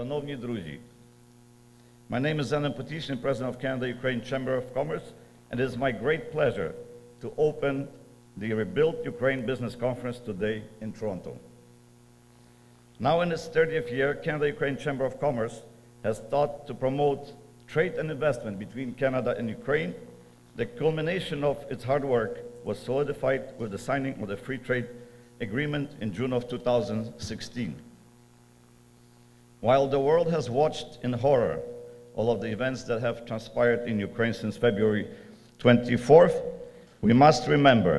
Шановні друзі, my name is Zenon Potishny, President of Canada-Ukraine Chamber of Commerce, and it is my great pleasure to open the Rebuild Ukraine Business Conference today in Toronto. Now in its 30th year, Canada-Ukraine Chamber of Commerce has sought to promote trade and investment between Canada and Ukraine. The culmination of its hard work was solidified with the signing of the Free Trade Agreement in June of 2016. While the world has watched in horror all of the events that have transpired in Ukraine since February 24th, we must remember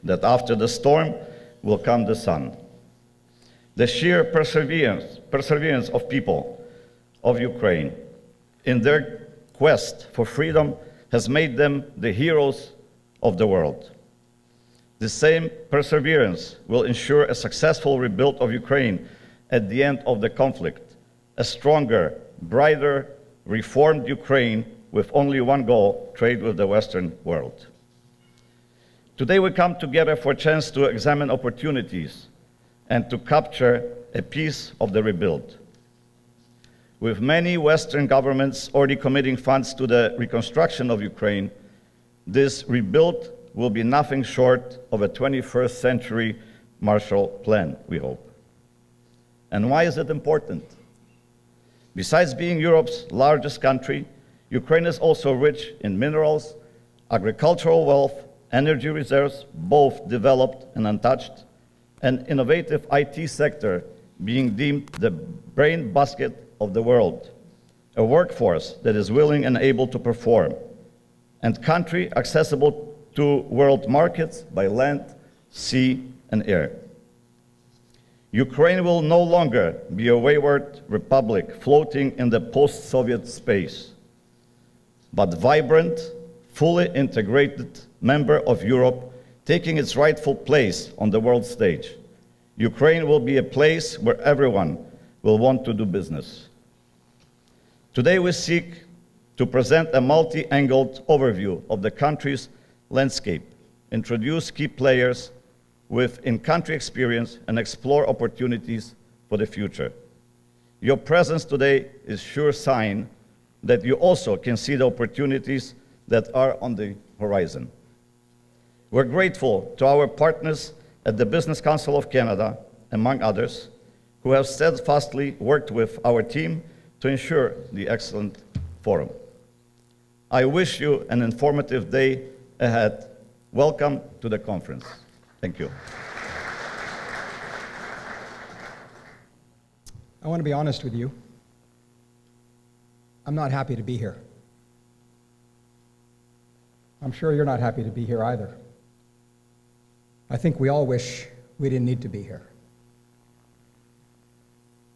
that after the storm will come the sun. The sheer perseverance of people of Ukraine in their quest for freedom has made them the heroes of the world. The same perseverance will ensure a successful rebuild of Ukraine at the end of the conflict, a stronger, brighter, reformed Ukraine with only one goal: trade with the Western world. Today we come together for a chance to examine opportunities and to capture a piece of the rebuild. With many Western governments already committing funds to the reconstruction of Ukraine, this rebuild will be nothing short of a 21st century Marshall Plan, we hope. And why is it important? Besides being Europe's largest country, Ukraine is also rich in minerals, agricultural wealth, energy reserves, both developed and untouched, an innovative IT sector being deemed the brain basket of the world, a workforce that is willing and able to perform, and country accessible to world markets by land, sea, and air. Ukraine will no longer be a wayward republic floating in the post-Soviet space, but vibrant, fully integrated member of Europe, taking its rightful place on the world stage. Ukraine will be a place where everyone will want to do business. Today we seek to present a multi-angled overview of the country's landscape, introduce key players with in-country experience, and explore opportunities for the future. Your presence today is sure sign that you also can see the opportunities that are on the horizon. We're grateful to our partners at the Business Council of Canada, among others, who have steadfastly worked with our team to ensure the excellent forum. I wish you an informative day ahead. Welcome to the conference. Thank you. I want to be honest with you. I'm not happy to be here. I'm sure you're not happy to be here either. I think we all wish we didn't need to be here.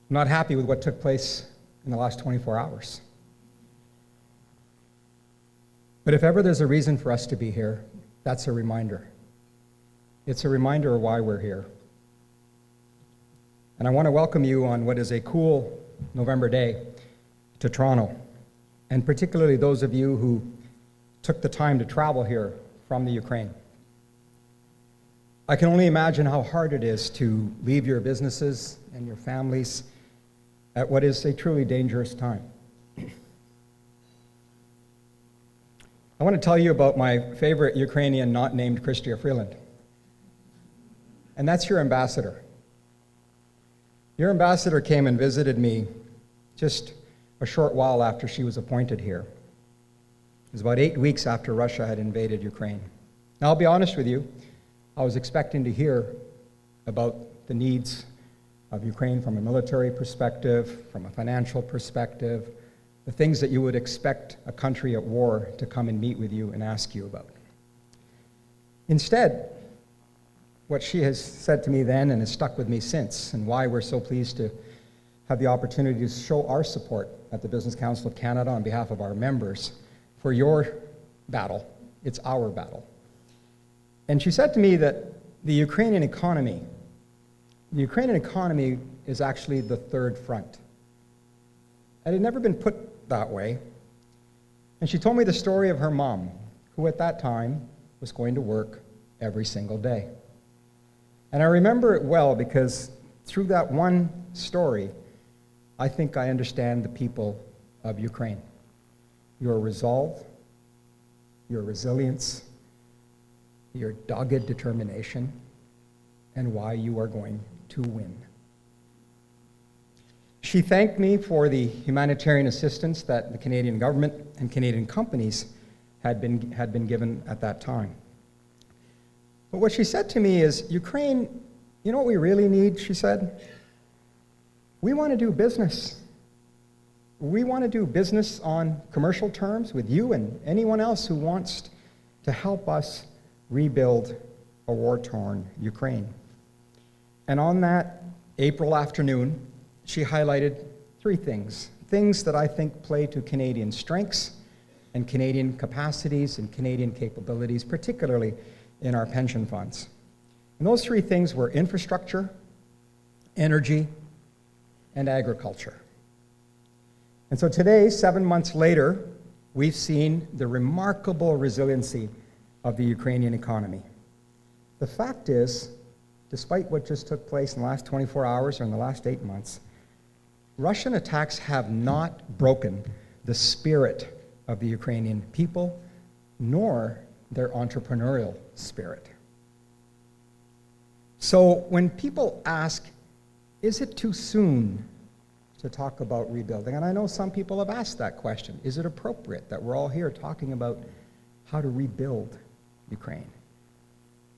I'm not happy with what took place in the last 24 hours. But if ever there's a reason for us to be here, that's a reminder. It's a reminder of why we're here. And I want to welcome you on what is a cool November day to Toronto, and particularly those of you who took the time to travel here from the Ukraine. I can only imagine how hard it is to leave your businesses and your families at what is a truly dangerous time. I want to tell you about my favorite Ukrainian not named Chrystia Freeland. And that's your ambassador. Your ambassador came and visited me just a short while after she was appointed here. It was about 8 weeks after Russia had invaded Ukraine. Now, I'll be honest with you, I was expecting to hear about the needs of Ukraine from a military perspective, from a financial perspective, the things that you would expect a country at war to come and meet with you and ask you about. Instead, what she has said to me then and has stuck with me since, and why we're so pleased to have the opportunity to show our support at the Business Council of Canada on behalf of our members for your battle. It's our battle. And she said to me that the Ukrainian economy is actually the third front. It had never been put that way. And she told me the story of her mom, who at that time was going to work every single day. And I remember it well because through that one story, I think I understand the people of Ukraine. Your resolve, your resilience, your dogged determination, and why you are going to win. She thanked me for the humanitarian assistance that the Canadian government and Canadian companies had been given at that time. But what she said to me is, Ukraine, you know what we really need, she said? We want to do business. We want to do business on commercial terms with you and anyone else who wants to help us rebuild a war-torn Ukraine. And on that April afternoon, she highlighted three things that I think play to Canadian strengths and Canadian capacities and Canadian capabilities, particularly in our pension funds. And those three things were infrastructure, energy, and agriculture. And so today, 7 months later, we've seen the remarkable resiliency of the Ukrainian economy. The fact is, despite what just took place in the last 24 hours or in the last 8 months, Russian attacks have not broken the spirit of the Ukrainian people, nor their entrepreneurial spirit. So when people ask, is it too soon to talk about rebuilding? And I know some people have asked that question. Is it appropriate that we're all here talking about how to rebuild Ukraine?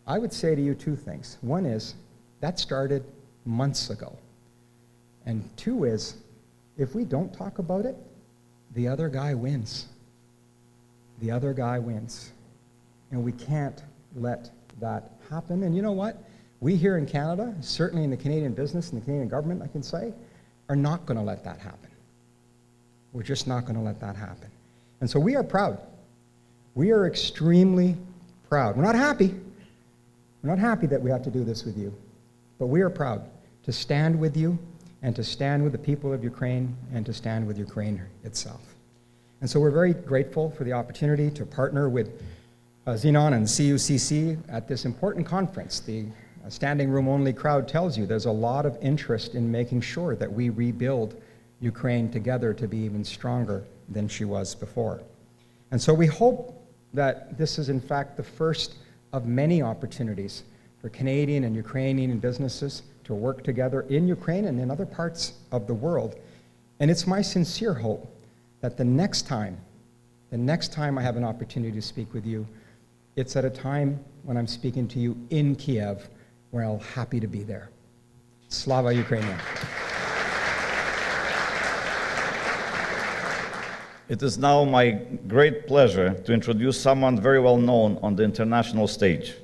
I would say to you two things. One is, that started months ago. And two is, if we don't talk about it, the other guy wins. The other guy wins. And we can't let that happen. And you know what? We here in Canada, certainly in the Canadian business and the Canadian government, I can say, are not going to let that happen. We're just not going to let that happen. And so we are proud. We are extremely proud. We're not happy. We're not happy that we have to do this with you. But we are proud to stand with you and to stand with the people of Ukraine and to stand with Ukraine itself. And so we're very grateful for the opportunity to partner with Xenon and CUCC at this important conference. The standing room only crowd tells you there's a lot of interest in making sure that we rebuild Ukraine together to be even stronger than she was before. And so we hope that this is in fact the first of many opportunities for Canadian and Ukrainian businesses to work together in Ukraine and in other parts of the world. And it's my sincere hope that the next time I have an opportunity to speak with you, it's at a time when I'm speaking to you in Kiev, where I'll happy to be there. Slava Ukraini. It is now my great pleasure to introduce someone very well known on the international stage,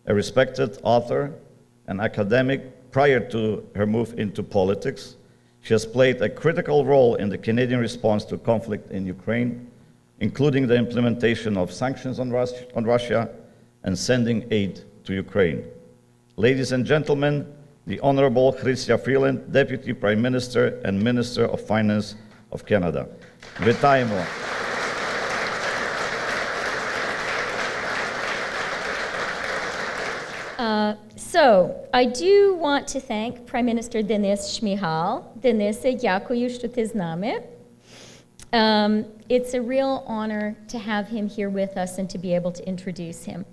a respected author and academic prior to her move into politics. She has played a critical role in the Canadian response to conflict in Ukraine, including the implementation of sanctions on Russia and sending aid to Ukraine. Ladies and gentlemen, the Honorable Chrystia Freeland, Deputy Prime Minister and Minister of Finance of Canada. Вітаємо! So, I do want to thank Prime Minister Денис Шмигаль. Денисе, дякую, що ти з нами. It's a real honor to have him here with us and to be able to introduce him.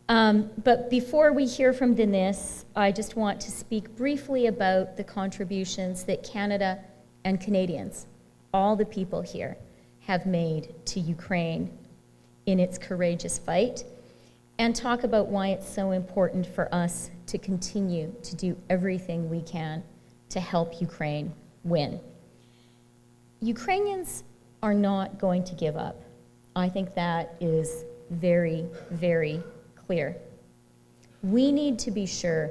But before we hear from Denis, I just want to speak briefly about the contributions that Canada and Canadians, all the people here, have made to Ukraine in its courageous fight, and talk about why it's so important for us to continue to do everything we can to help Ukraine win. Ukrainians are not going to give up. I think that is very, very clear. We need to be sure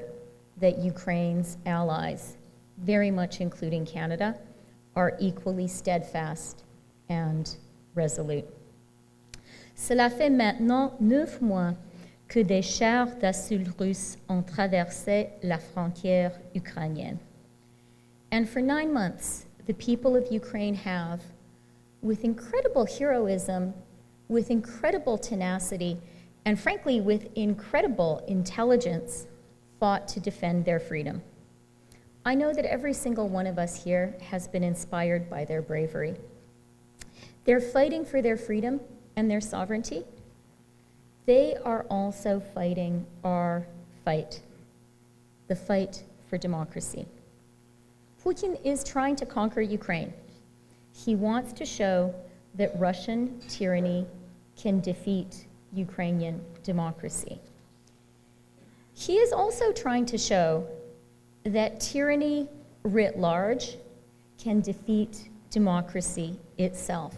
that Ukraine's allies, very much including Canada, are equally steadfast and resolute. Cela fait maintenant 9 mois que des chars d'assaut russes ont traversé la frontière ukrainienne. And for 9 months, the people of Ukraine have, with incredible heroism, with incredible tenacity, and frankly, with incredible intelligence, fought to defend their freedom. I know that every single one of us here has been inspired by their bravery. They're fighting for their freedom and their sovereignty. They are also fighting our fight, the fight for democracy. Putin is trying to conquer Ukraine. He wants to show that Russian tyranny can defeat Ukrainian democracy. He is also trying to show that tyranny writ large can defeat democracy itself.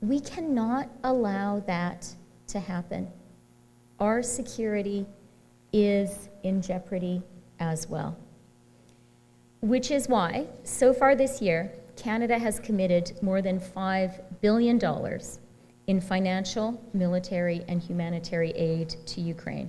We cannot allow that to happen. Our security is in jeopardy as well. Which is why, so far this year, Canada has committed more than $5 billion in financial, military, and humanitarian aid to Ukraine.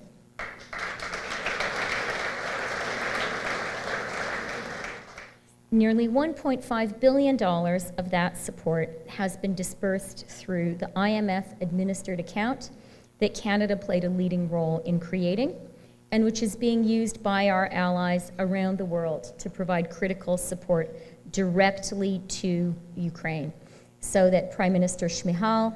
Nearly $1.5 billion of that support has been dispersed through the IMF-administered account that Canada played a leading role in creating, and which is being used by our allies around the world to provide critical support directly to Ukraine, so that Prime Minister Shmyhal,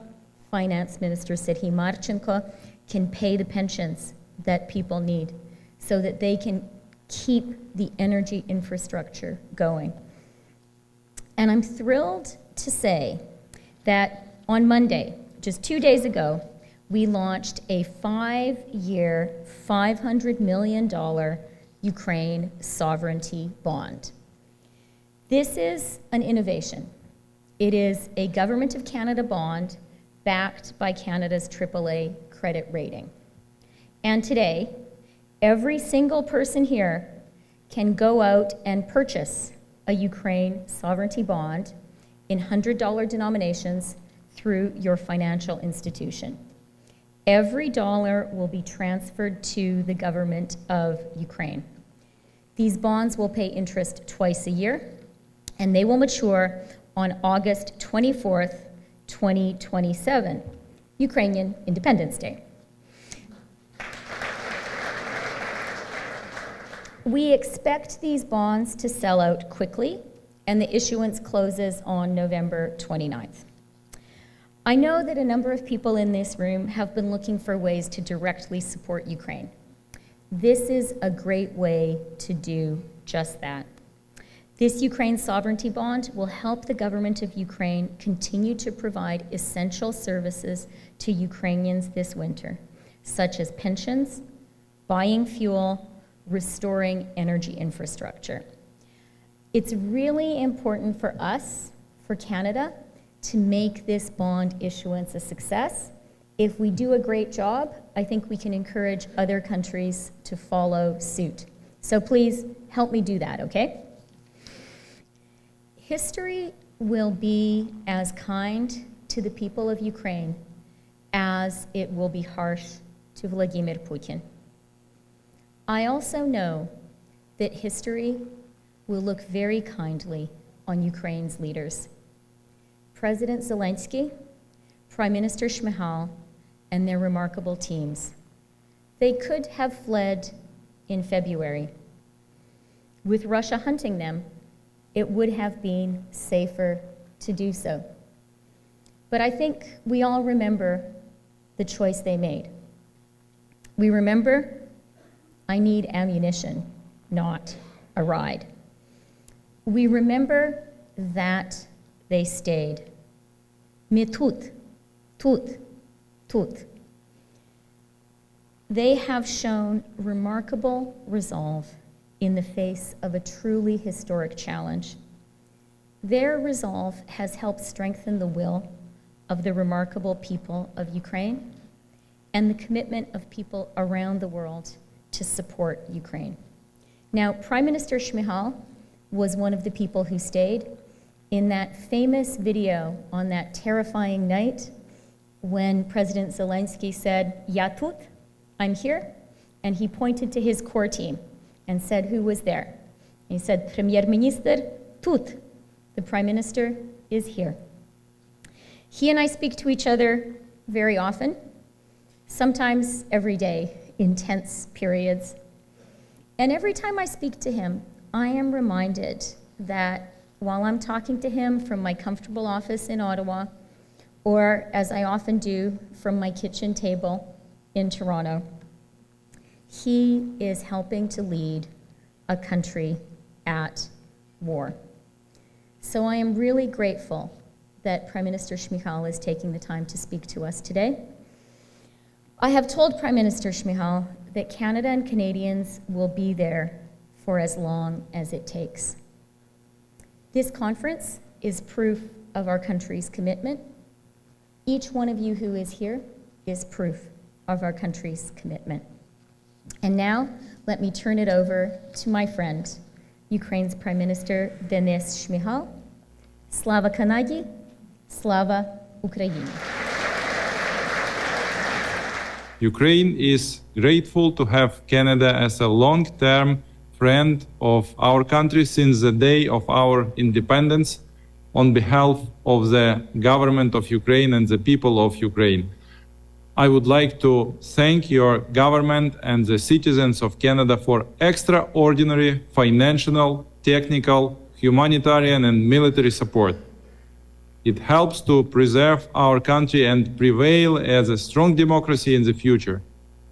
Finance Minister Serhiy Marchenko can pay the pensions that people need, so that they can keep the energy infrastructure going. And I'm thrilled to say that on Monday, just 2 days ago, we launched a 5-year, $500 million Ukraine sovereignty bond. This is an innovation. It is a Government of Canada bond backed by Canada's AAA credit rating. And today, every single person here can go out and purchase a Ukraine sovereignty bond in $100 denominations through your financial institution. Every dollar will be transferred to the government of Ukraine. These bonds will pay interest twice a year, and they will mature on August 24th, 2027, Ukrainian Independence Day. We expect these bonds to sell out quickly, and the issuance closes on November 29th. I know that a number of people in this room have been looking for ways to directly support Ukraine. This is a great way to do just that. This Ukraine sovereignty bond will help the government of Ukraine continue to provide essential services to Ukrainians this winter, such as pensions, buying fuel, restoring energy infrastructure. It's really important for us, for Canada, to make this bond issuance a success. If we do a great job, I think we can encourage other countries to follow suit. So please help me do that, okay? History will be as kind to the people of Ukraine as it will be harsh to Vladimir Putin. I also know that history will look very kindly on Ukraine's leaders. President Zelensky, Prime Minister Shmyhal, and their remarkable teams. They could have fled in February. With Russia hunting them, it would have been safer to do so. But I think we all remember the choice they made. We remember, I need ammunition, not a ride. We remember that they stayed. Mais tout. They have shown remarkable resolve in the face of a truly historic challenge. Their resolve has helped strengthen the will of the remarkable people of Ukraine and the commitment of people around the world to support Ukraine. Now, Prime Minister Shmyhal was one of the people who stayed. In that famous video on that terrifying night when President Zelensky said, "Ya тут," I'm here, and he pointed to his core team and said who was there. And he said, "Premier-Minister тут," the Prime Minister is here. He and I speak to each other very often, sometimes every day, in tense periods. And every time I speak to him, I am reminded that while I'm talking to him from my comfortable office in Ottawa, or as I often do from my kitchen table in Toronto, he is helping to lead a country at war. So I am really grateful that Prime Minister Schmihal is taking the time to speak to us today. I have told Prime Minister Schmihal that Canada and Canadians will be there for as long as it takes. This conference is proof of our country's commitment. Each one of you who is here is proof of our country's commitment. And now, let me turn it over to my friend, Ukraine's Prime Minister Denis Shmyhal. Slava Kanadi, Slava Ukraini. Ukraine is grateful to have Canada as a long-term friend of our country since the day of our independence. On behalf of the government of Ukraine and the people of Ukraine, I would like to thank your government and the citizens of Canada for extraordinary financial, technical, humanitarian and military support. It helps to preserve our country and prevail as a strong democracy in the future.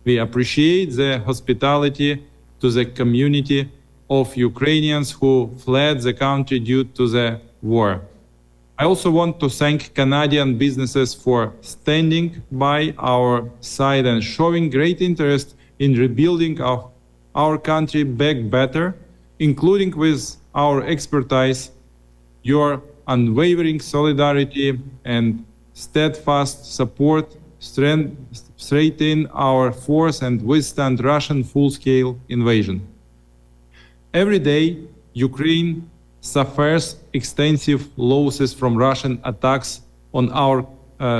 We appreciate the hospitality to the community of Ukrainians who fled the country due to the war. I also want to thank Canadian businesses for standing by our side and showing great interest in rebuilding our country back better, including with our expertise, your unwavering solidarity and steadfast support strengthen our force and withstand Russian full-scale invasion. Every day, Ukraine suffers extensive losses from Russian attacks on our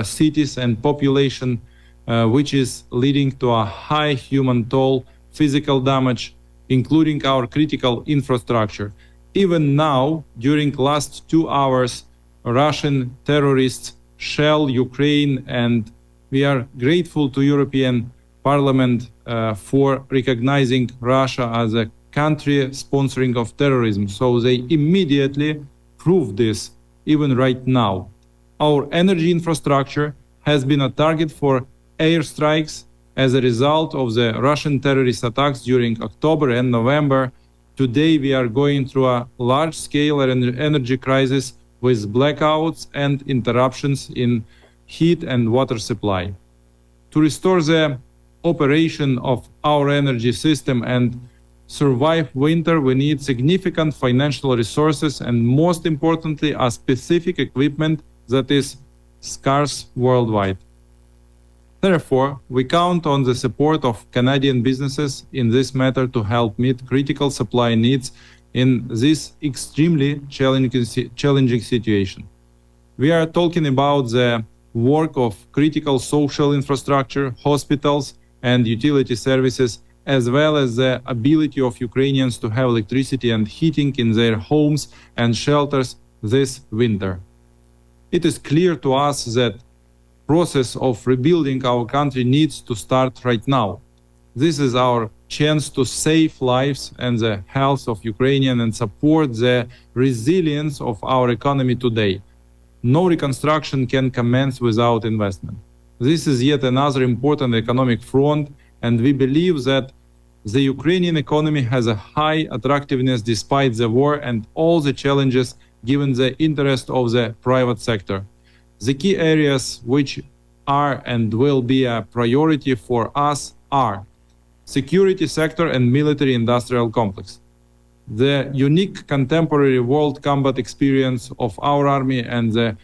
cities and population, which is leading to a high human toll, physical damage, including our critical infrastructure. Even now, during last 2 hours, Russian terrorists shell Ukraine, and we are grateful to European Parliament for recognizing Russia as a country sponsoring of terrorism. So they immediately proved this, even right now. Our energy infrastructure has been a target for airstrikes as a result of the Russian terrorist attacks during October and November. Today we are going through a large-scale energy crisis with blackouts and interruptions in heat and water supply. To restore the operation of our energy system and survive winter, we need significant financial resources and, most importantly, a specific equipment that is scarce worldwide. Therefore, we count on the support of Canadian businesses in this matter to help meet critical supply needs in this extremely challenging situation. We are talking about the work of critical social infrastructure, hospitals, and utility services, as well as the ability of Ukrainians to have electricity and heating in their homes and shelters this winter. It is clear to us that the process of rebuilding our country needs to start right now. This is our chance to save lives and the health of Ukrainians and support the resilience of our economy today. No reconstruction can commence without investment. This is yet another important economic front, and we believe that the Ukrainian economy has a high attractiveness despite the war and all the challenges given the interest of the private sector. The key areas which are and will be a priority for us are security sector and military industrial complex. The unique contemporary world combat experience of our army and the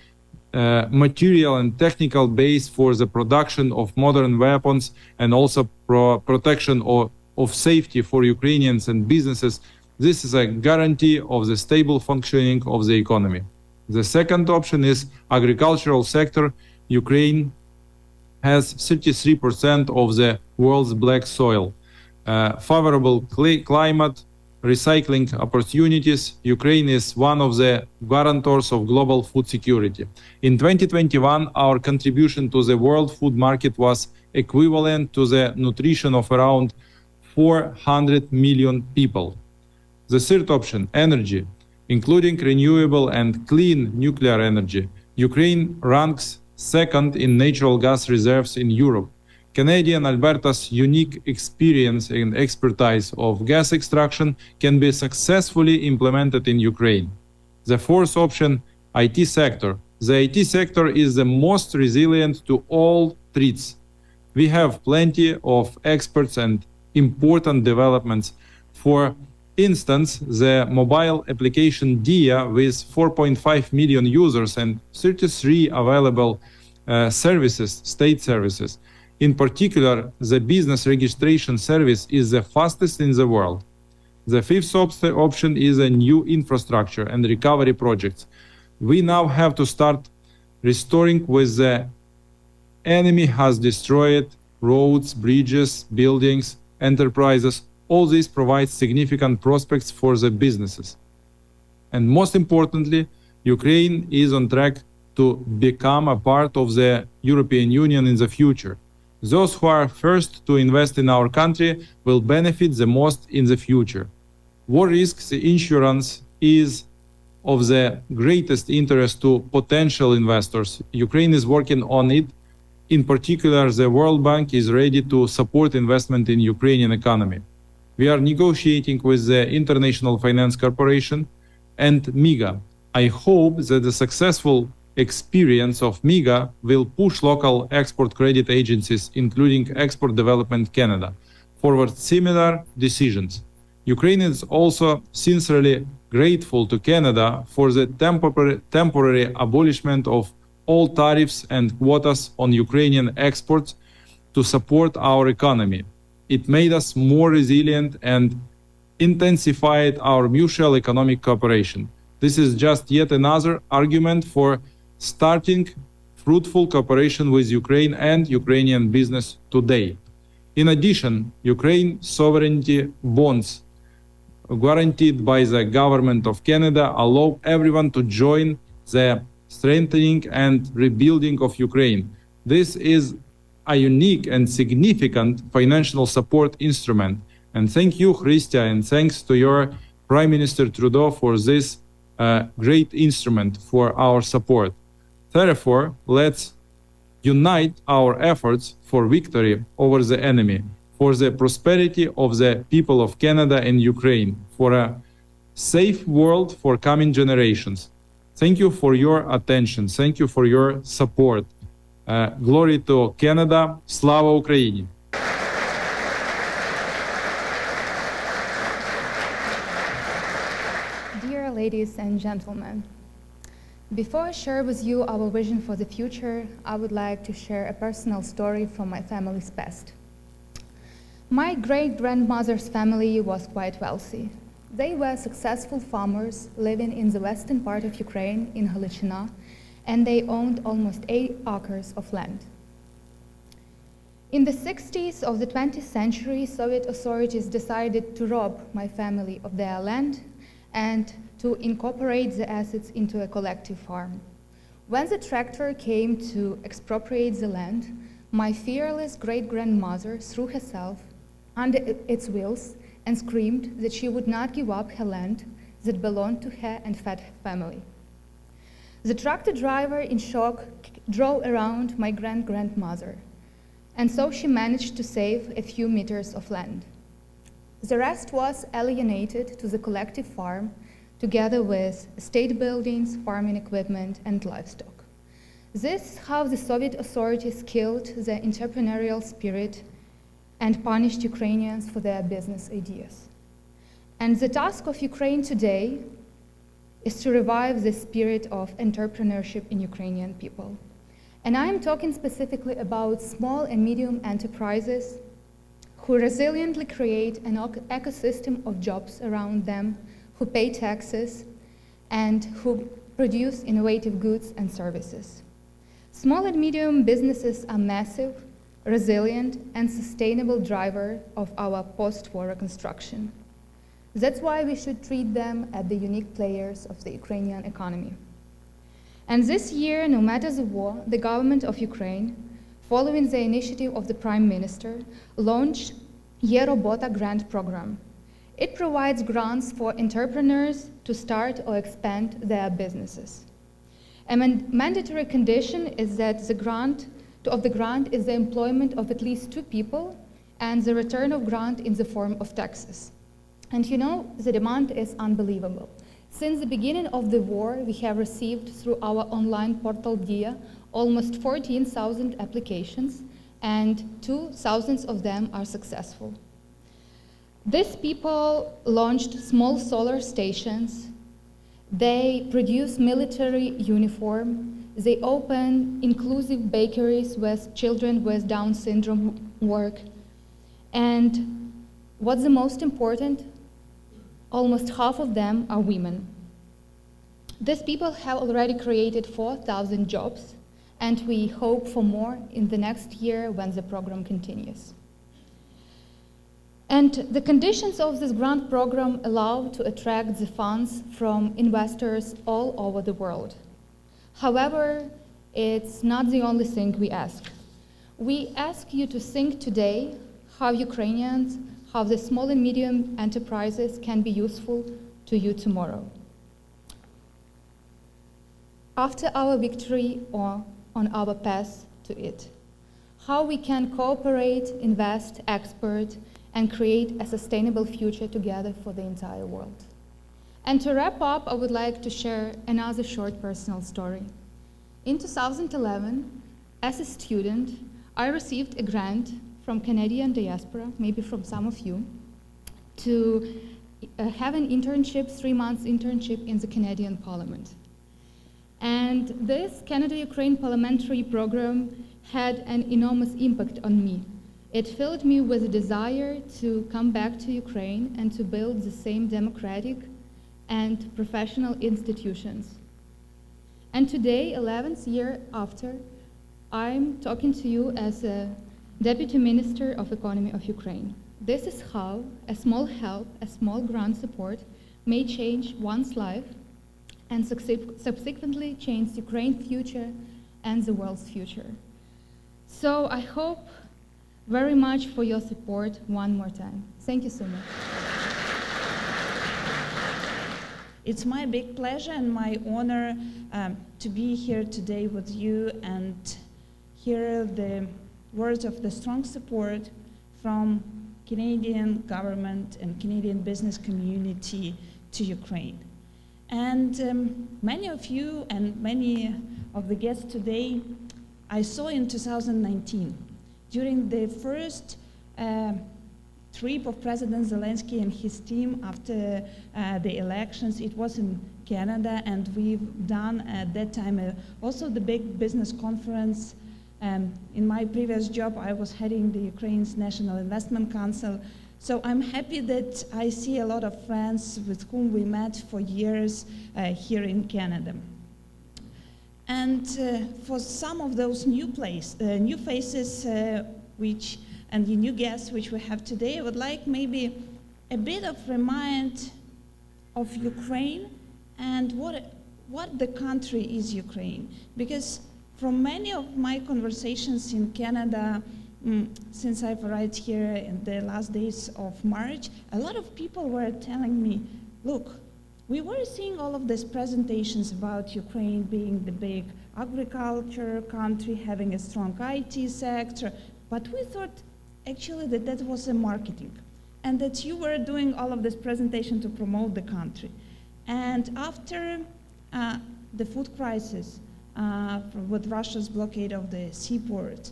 material and technical base for the production of modern weapons and also protection of safety for Ukrainians and businesses, this is a guarantee of the stable functioning of the economy. The second option is agricultural sector. Ukraine has 33% of the world's black soil. Favorable climate, recycling opportunities. Ukraine is one of the guarantors of global food security. In 2021, our contribution to the world food market was equivalent to the nutrition of around 400 million people. The third option, energy, including renewable and clean nuclear energy. Ukraine ranks second in natural gas reserves in Europe. Canadian Alberta's unique experience and expertise of gas extraction can be successfully implemented in Ukraine. The fourth option, IT sector. The IT sector is the most resilient to all threats. We have plenty of experts and important developments. For instance, the mobile application DIA with 4.5 million users and 33 available services, state services. In particular, the business registration service is the fastest in the world. The fifth option is a new infrastructure and recovery projects. We now have to start restoring what the enemy has destroyed: roads, bridges, buildings, enterprises. All this provides significant prospects for the businesses. And most importantly, Ukraine is on track to become a part of the European Union in the future. Those who are first to invest in our country will benefit the most in the future. War risks insurance is of the greatest interest to potential investors. Ukraine is working on it. In particular, the World Bank is ready to support investment in Ukrainian economy. We are negotiating with the International Finance Corporation and MIGA. I hope that the successful experience of MIGA will push local export credit agencies, including Export Development Canada, forward similar decisions. Ukraine is also sincerely grateful to Canada for the temporary abolishment of all tariffs and quotas on Ukrainian exports to support our economy. It made us more resilient and intensified our mutual economic cooperation. This is just yet another argument for starting fruitful cooperation with Ukraine and Ukrainian business today. In addition, Ukraine's sovereignty bonds guaranteed by the government of Canada allow everyone to join the strengthening and rebuilding of Ukraine. This is a unique and significant financial support instrument. And thank you, Christia, and thanks to your Prime Minister Trudeau for this great instrument for our support. Therefore, let's unite our efforts for victory over the enemy, for the prosperity of the people of Canada and Ukraine, for a safe world for coming generations. Thank you for your attention. Thank you for your support. Glory to Canada. Slava Ukraini! Dear ladies and gentlemen, before I share with you our vision for the future, I would like to share a personal story from my family's past. My great-grandmother's family was quite wealthy. They were successful farmers living in the western part of Ukraine, in Галичина, and they owned almost 8 acres of land. In the 60s of the 20th century, Soviet authorities decided to rob my family of their land and to incorporate the assets into a collective farm. When the tractor came to expropriate the land, my fearless great-grandmother threw herself under its wheels and screamed that she would not give up her land that belonged to her and fed her family. The tractor driver, in shock, drove around my great-grandmother, and so she managed to save a few meters of land. The rest was alienated to the collective farm, together with state buildings, farming equipment, and livestock. This is how the Soviet authorities killed the entrepreneurial spirit and punished Ukrainians for their business ideas. And the task of Ukraine today is to revive the spirit of entrepreneurship in Ukrainian people. And I am talking specifically about small and medium enterprises who resiliently create an ecosystem of jobs around them, who pay taxes, and who produce innovative goods and services. Small and medium businesses are massive, resilient, and sustainable driver of our post-war reconstruction. That's why we should treat them as the unique players of the Ukrainian economy. And this year, no matter the war, the government of Ukraine, following the initiative of the Prime Minister, launched Ye Robota grant program. It provides grants for entrepreneurs to start or expand their businesses. A mandatory condition is that the grant is the employment of at least 2 people and the return of grant in the form of taxes. And you know, the demand is unbelievable. Since the beginning of the war, we have received through our online portal DIA almost 14,000 applications, and 2,000 of them are successful. These people launched small solar stations, they produce military uniform, they open inclusive bakeries where children with Down syndrome work, and what's the most important? Almost half of them are women. These people have already created 4,000 jobs, and we hope for more in the next year when the program continues. And the conditions of this grant program allow to attract the funds from investors all over the world. However, it's not the only thing we ask. We ask you to think today how Ukrainians, how the small and medium enterprises can be useful to you tomorrow. After our victory or on our path to it, how we can cooperate, invest, export, and create a sustainable future together for the entire world. And to wrap up, I would like to share another short personal story. In 2011, as a student, I received a grant from Canadian diaspora, maybe from some of you, to have an internship, 3 months internship in the Canadian Parliament. And this Canada-Ukraine parliamentary program had an enormous impact on me. It filled me with a desire to come back to Ukraine and to build the same democratic and professional institutions. And today, 11th year after, I'm talking to you as a Deputy Minister of Economy of Ukraine. This is how a small help, a small grant support may change one's life and subsequently change Ukraine's future and the world's future. So I hope very much for your support one more time. Thank you so much. It's my big pleasure and my honor to be here today with you and hear the words of the strong support from Canadian government and Canadian business community to Ukraine. And many of you and many of the guests today, I saw in 2019, during the first trip of President Zelensky and his team after the elections. It was in Canada, and we've done at that time also the big business conference. In my previous job, I was heading the Ukraine's National Investment Council. So I'm happy that I see a lot of friends with whom we met for years here in Canada. And for some of those new faces and the new guests which we have today, I would like maybe a bit of remind of Ukraine and what the country is Ukraine. Because from many of my conversations in Canada, since I've arrived here in the last days of March, a lot of people were telling me, look, we were seeing all of these presentations about Ukraine being the big agriculture country, having a strong IT sector, but we thought actually that that was a marketing, and that you were doing all of this presentation to promote the country. And after the food crisis, with Russia's blockade of the seaports,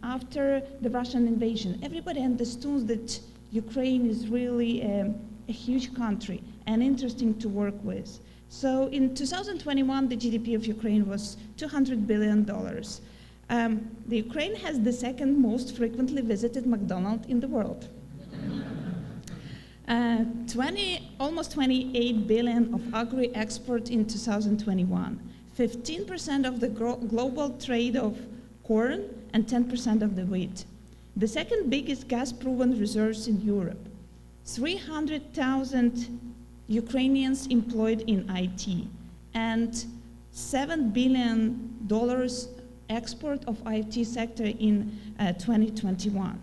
after the Russian invasion, everybody understood that Ukraine is really a huge country and interesting to work with. So in 2021, the GDP of Ukraine was $200 billion. The Ukraine has the second most frequently visited McDonald's in the world. Almost 28 billion of agri-export in 2021. 15% of the global trade of corn and 10% of the wheat. The second biggest gas-proven reserves in Europe. 300,000 Ukrainians employed in IT, and $7 billion export of IT sector in 2021.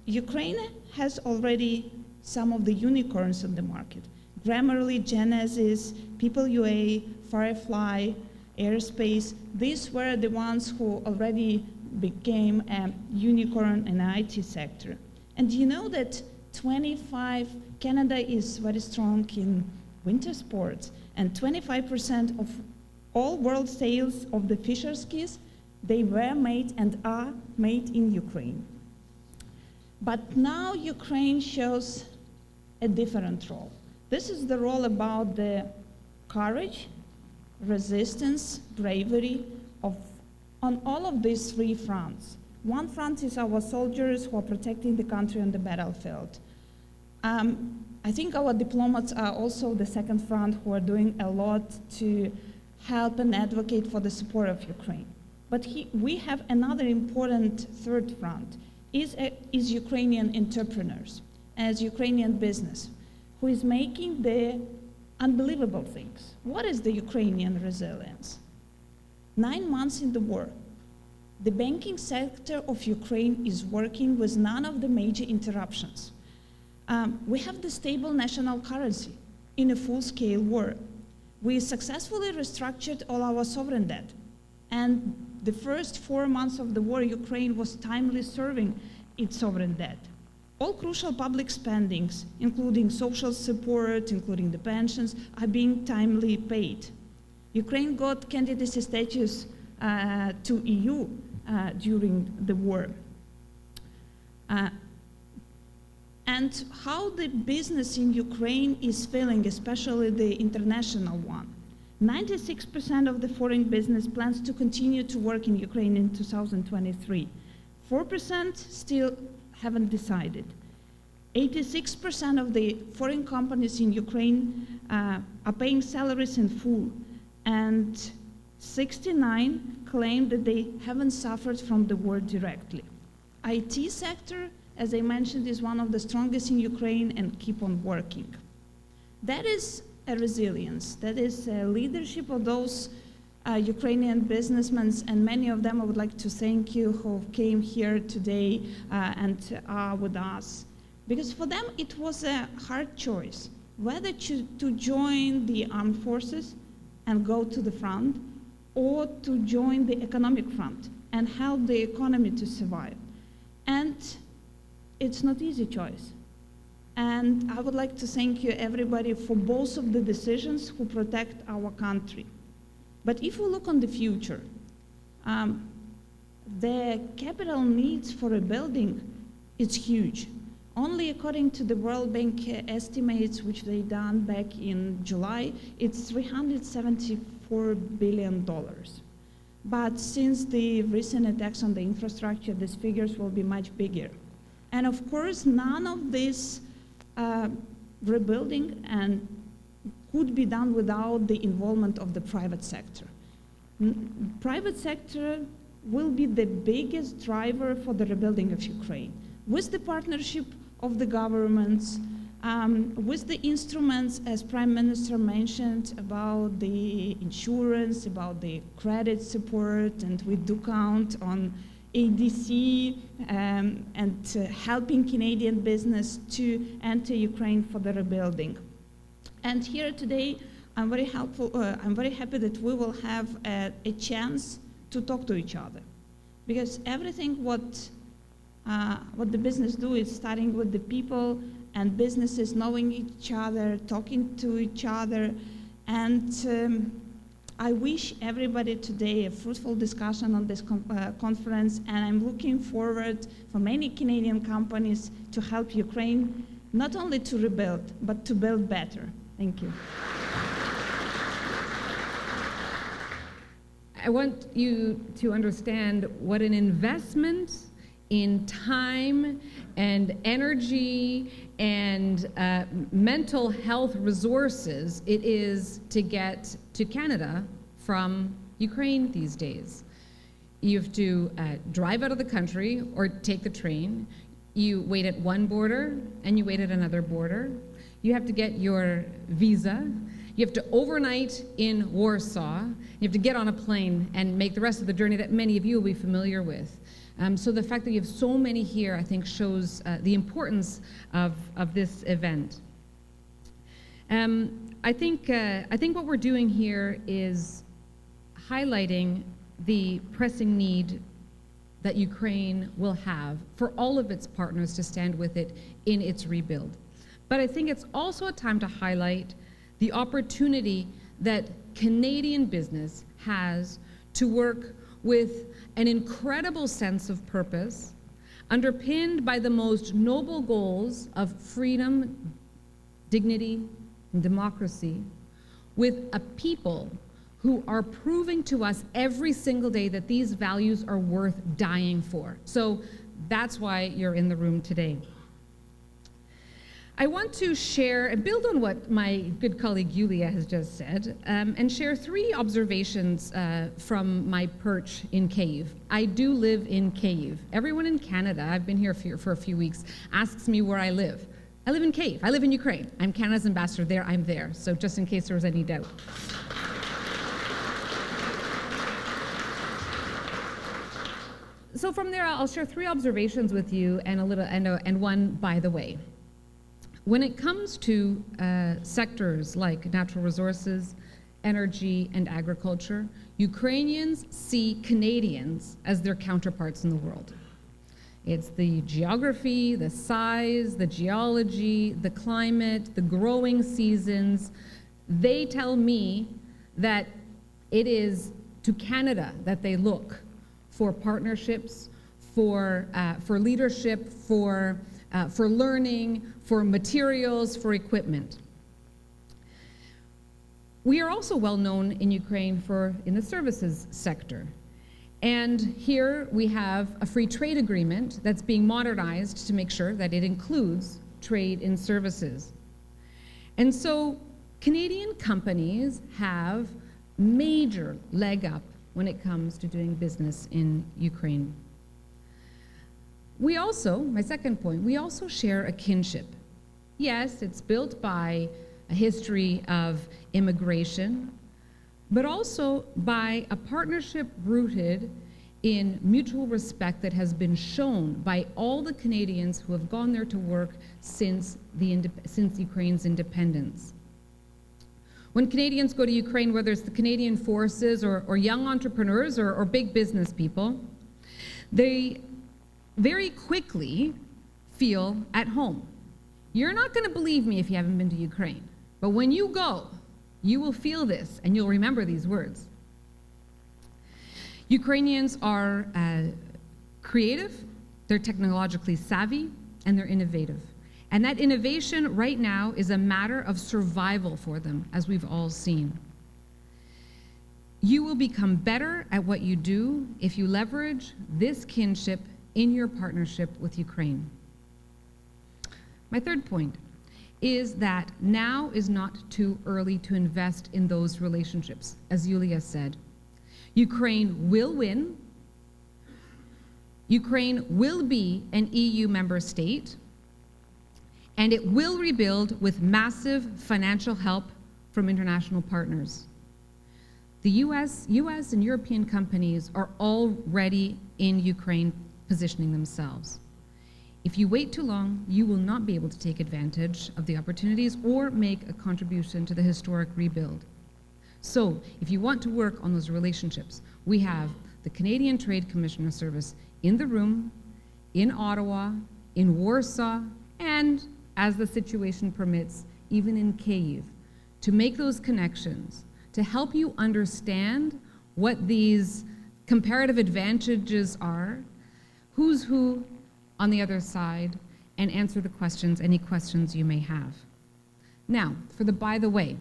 Ukraine has already some of the unicorns on the market. Grammarly, Genesis, People UA, Firefly, Airspace, these were the ones who already became a unicorn in the IT sector. And you know that Canada is very strong in winter sports, and 25% of all world sales of the Fisher skis, they were made and are made in Ukraine. But now Ukraine shows a different role. This is the role about the courage, resistance, bravery on all of these three fronts. One front is our soldiers who are protecting the country on the battlefield. I think our diplomats are also the second front who are doing a lot to help and advocate for the support of Ukraine. But we have another important third front, is Ukrainian entrepreneurs, as Ukrainian business, who is making the unbelievable things. What is the Ukrainian resilience? 9 months in the war, the banking sector of Ukraine is working with none of the major interruptions. We have the stable national currency in a full-scale war. We successfully restructured all our sovereign debt. And the first 4 months of the war, Ukraine was timely serving its sovereign debt. All crucial public spendings, including social support, including the pensions, are being timely paid. Ukraine got candidacy status to EU during the war. And how the business in Ukraine is feeling, especially the international one. 96% of the foreign business plans to continue to work in Ukraine in 2023. 4% still haven't decided. 86% of the foreign companies in Ukraine are paying salaries in full, and 69 claim that they haven't suffered from the war directly. IT sector, as I mentioned, is one of the strongest in Ukraine and keep on working. That is a resilience. That is a leadership of those Ukrainian businessmen, and many of them I would like to thank you who came here today and are with us. Because for them it was a hard choice, whether to join the armed forces and go to the front, or to join the economic front and help the economy to survive. And it's not easy choice. And I would like to thank you, everybody, for both of the decisions who protect our country. But if we look on the future, the capital needs for rebuilding is huge. Only according to the World Bank estimates, which they done back in July, it's $374 billion. But since the recent attacks on the infrastructure, these figures will be much bigger. And of course, none of this rebuilding could be done without the involvement of the private sector. Private sector will be the biggest driver for the rebuilding of Ukraine, with the partnership of the governments, with the instruments, as Prime Minister mentioned, about the insurance, about the credit support, and we do count on ADC and helping Canadian business to enter Ukraine for the rebuilding. And here today, I'm very happy that we will have a chance to talk to each other, because everything what the business do is starting with the people and businesses knowing each other, talking to each other, and I wish everybody today a fruitful discussion on this conference, and I'm looking forward for many Canadian companies to help Ukraine, not only to rebuild, but to build better. Thank you. I want you to understand what an investment in time and energy and mental health resources it is to get to Canada from Ukraine these days. You have to drive out of the country or take the train. You wait at one border and you wait at another border. You have to get your visa. You have to overnight in Warsaw. You have to get on a plane and make the rest of the journey that many of you will be familiar with. So the fact that you have so many here, I think, shows the importance of this event. I think what we're doing here is highlighting the pressing need that Ukraine will have for all of its partners to stand with it in its rebuild. But I think it's also a time to highlight the opportunity that Canadian business has to work with an incredible sense of purpose, underpinned by the most noble goals of freedom, dignity, and democracy, with a people who are proving to us every single day that these values are worth dying for. So that's why you're in the room today. I want to share and build on what my good colleague Yulia has just said, and share 3 observations from my perch in Kyiv. I do live in Kyiv. Everyone in Canada, I've been here for a few weeks, asks me where I live. I live in Kyiv. I live in Ukraine. I'm Canada's ambassador there. I'm there. So just in case there was any doubt. So from there, I'll share 3 observations with you and one by the way. When it comes to sectors like natural resources, energy, and agriculture, Ukrainians see Canadians as their counterparts in the world. It's the geography, the size, the geology, the climate, the growing seasons. They tell me that it is to Canada that they look for partnerships, for leadership, for learning, for materials, for equipment. We are also well known in Ukraine in the services sector. And here we have a free trade agreement that's being modernized to make sure that it includes trade in services. And so Canadian companies have major leg up when it comes to doing business in Ukraine. We also, my second point, we also share a kinship. Yes, it's built by a history of immigration, but also by a partnership rooted in mutual respect that has been shown by all the Canadians who have gone there to work since Ukraine's independence. When Canadians go to Ukraine, whether it's the Canadian forces or young entrepreneurs or big business people, they very quickly feel at home. You're not going to believe me if you haven't been to Ukraine, but when you go, you will feel this and you'll remember these words. Ukrainians are creative, they're technologically savvy, and they're innovative. And that innovation right now is a matter of survival for them, as we've all seen. You will become better at what you do if you leverage this kinship in your partnership with Ukraine. My third point is that now is not too early to invest in those relationships, as Yulia said. Ukraine will win. Ukraine will be an EU member state, and it will rebuild with massive financial help from international partners. The US and European companies are already in Ukraine positioning themselves. If you wait too long, you will not be able to take advantage of the opportunities or make a contribution to the historic rebuild. So, if you want to work on those relationships, we have the Canadian Trade Commissioner Service in the room, in Ottawa, in Warsaw, and, as the situation permits, even in Kyiv, to make those connections, to help you understand what these comparative advantages are, who's who on the other side, and answer the questions, any questions you may have. Now, for the by the way.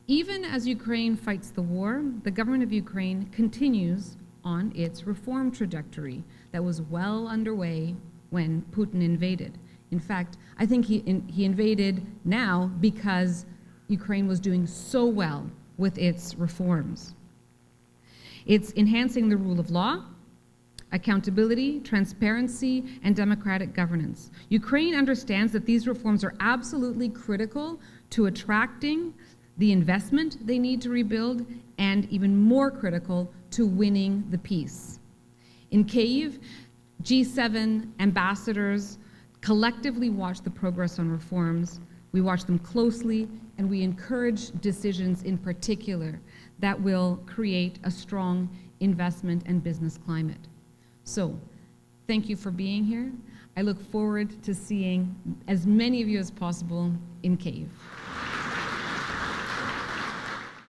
Even as Ukraine fights the war, the government of Ukraine continues on its reform trajectory that was well underway when Putin invaded. In fact, I think he invaded now because Ukraine was doing so well with its reforms. It's enhancing the rule of law, accountability, transparency, and democratic governance. Ukraine understands that these reforms are absolutely critical to attracting the investment they need to rebuild, and even more critical, to winning the peace. In Kyiv, G7 ambassadors collectively watch the progress on reforms. We watch them closely, and we encourage decisions in particular that will create a strong investment and business climate. So, thank you for being here. I look forward to seeing as many of you as possible in Kyiv.